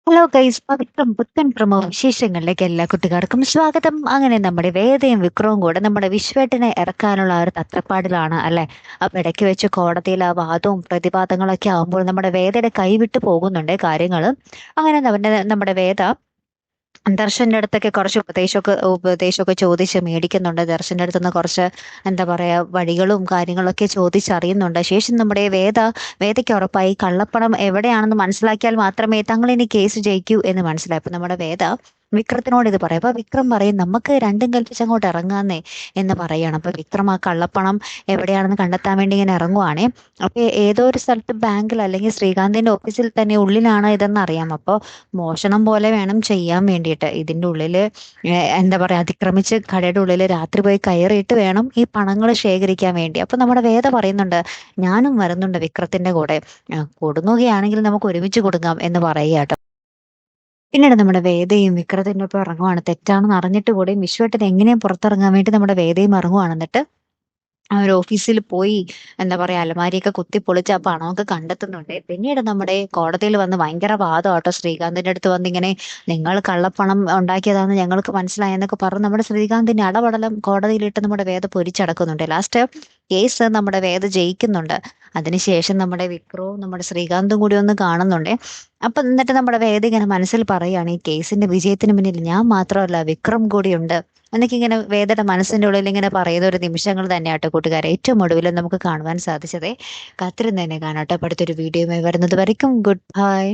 Hello guys, പവിത്രം പുത്തൻ promo വിശേഷങ്ങളിലേക്ക് എല്ലാ കുട്ടികൾക്കും സ്വാഗതം. അങ്ങനെ നമ്മുടെ വേദയും വിക്രവും കൂടെ നമ്മുടെ വിശ്വേട്ടനെ ഇറക്കാനുള്ള ആ ഒരു തത്രപ്പാടിലാണ് അല്ലെ. അപ്പൊ ഇടയ്ക്ക് വെച്ച് കോടതിയിൽ ആ വാദവും പ്രതിവാദങ്ങളൊക്കെ ആകുമ്പോൾ നമ്മുടെ വേദയുടെ കൈവിട്ട് പോകുന്നുണ്ട് കാര്യങ്ങൾ. അങ്ങനെ നമ്മുടെ വേദ ദർശന്റെ അടുത്തൊക്കെ കുറച്ച് ഉപദേശമൊക്കെ ചോദിച്ച് മേടിക്കുന്നുണ്ട്. ദർശന്റെ അടുത്തുനിന്ന് കുറച്ച് എന്താ പറയാ വഴികളും കാര്യങ്ങളൊക്കെ ചോദിച്ചറിയുന്നുണ്ട്. ശേഷം നമ്മുടെ വേദയ്ക്ക് ഉറപ്പായി കള്ളപ്പണം എവിടെയാണെന്ന് മനസ്സിലാക്കിയാൽ മാത്രമേ തങ്ങൾ ഇനി കേസ് ജയിക്കൂ എന്ന് മനസ്സിലായി. അപ്പൊ നമ്മുടെ വേദ വിക്രത്തിനോട് ഇത് പറയാം. അപ്പൊ വിക്രം പറയും നമുക്ക് രണ്ടും കൽപ്പിച്ച് അങ്ങോട്ട് ഇറങ്ങാന്നേ എന്ന് പറയാണ്. അപ്പൊ വിക്രം ആ കള്ളപ്പണം എവിടെയാണെന്ന് കണ്ടെത്താൻ വേണ്ടി ഇങ്ങനെ ഇറങ്ങുവാണേ. അപ്പൊ ഏതോ ഒരു സ്ഥലത്ത് ബാങ്കിൽ അല്ലെങ്കിൽ ശ്രീകാന്തിന്റെ ഓഫീസിൽ തന്നെ ഉള്ളിലാണ് ഇതെന്ന് അറിയാം. അപ്പോൾ മോഷണം പോലെ വേണം ചെയ്യാൻ വേണ്ടിയിട്ട്. ഇതിൻ്റെ ഉള്ളില് എന്താ പറയാ അതിക്രമിച്ച് കടയുടെ ഉള്ളിൽ രാത്രി പോയി കയറിയിട്ട് വേണം ഈ പണങ്ങൾ ശേഖരിക്കാൻ വേണ്ടി. അപ്പൊ നമ്മുടെ വേദ പറയുന്നുണ്ട് ഞാനും വരുന്നുണ്ട് വിക്രത്തിന്റെ കൂടെ, കൊടുങ്ങുകയാണെങ്കിൽ നമുക്ക് ഒരുമിച്ച് കൊടുങ്ങാം എന്ന് പറയുക കേട്ടോ. പിന്നീട് നമ്മുടെ വേദയും വിക്രത്തിന്റെ ഒപ്പം ഇറങ്ങുവാണ്. തെറ്റാണെന്ന് അറിഞ്ഞിട്ട് കൂടി വിശ്വട്ടൻ എങ്ങനെയും പുറത്തിറങ്ങാൻ വേണ്ടി നമ്മുടെ വേദയും ഇറങ്ങുവാണ്. എന്നിട്ട് ആ ഒരു ഓഫീസിൽ പോയി എന്താ പറയാ അലമാരിയൊക്കെ കുത്തിപ്പൊളിച്ച് ആ പണമൊക്കെ കണ്ടെത്തുന്നുണ്ട്. പിന്നീട് നമ്മുടെ കോടതിയിൽ വന്ന് ഭയങ്കര വാദമാട്ടോ. ശ്രീകാന്തിന്റെ അടുത്ത് വന്ന് ഇങ്ങനെ നിങ്ങൾ കള്ളപ്പണം ഉണ്ടാക്കിയതാണെന്ന് ഞങ്ങൾക്ക് മനസ്സിലായെന്നൊക്കെ പറഞ്ഞ് നമ്മുടെ ശ്രീകാന്തിന്റെ അടപടലം കോടതിയിലിട്ട് നമ്മുടെ വേദ പൊരിച്ചടക്കുന്നുണ്ട്. ലാസ്റ്റ് കേസ് നമ്മുടെ വേദ ജയിക്കുന്നുണ്ട്. അതിനുശേഷം നമ്മുടെ വിക്രവും നമ്മുടെ ശ്രീകാന്തും കൂടി ഒന്ന് കാണുന്നുണ്ട്. അപ്പൊ എന്നിട്ട് നമ്മുടെ വേദ ഇങ്ങനെ മനസ്സിൽ പറയുകയാണ് ഈ കേസിന്റെ വിജയത്തിന് പിന്നിൽ ഞാൻ മാത്രമല്ല വിക്രം കൂടിയുണ്ട് എന്നൊക്കെ ഇങ്ങനെ വേദയുടെ മനസ്സിന്റെ ഉള്ളിൽ ഇങ്ങനെ പറയുന്ന ഒരു നിമിഷങ്ങൾ തന്നെയാട്ടോ കൂട്ടുകാരെ ഏറ്റവും ഒടുവിൽ നമുക്ക് കാണുവാൻ സാധിച്ചതേ. കാത്തിരുന്ന് തന്നെ കാണാട്ടോ. അടുത്തൊരു വീഡിയോയുമായി വരുന്നത് വരയ്ക്കും ഗുഡ് ബൈ.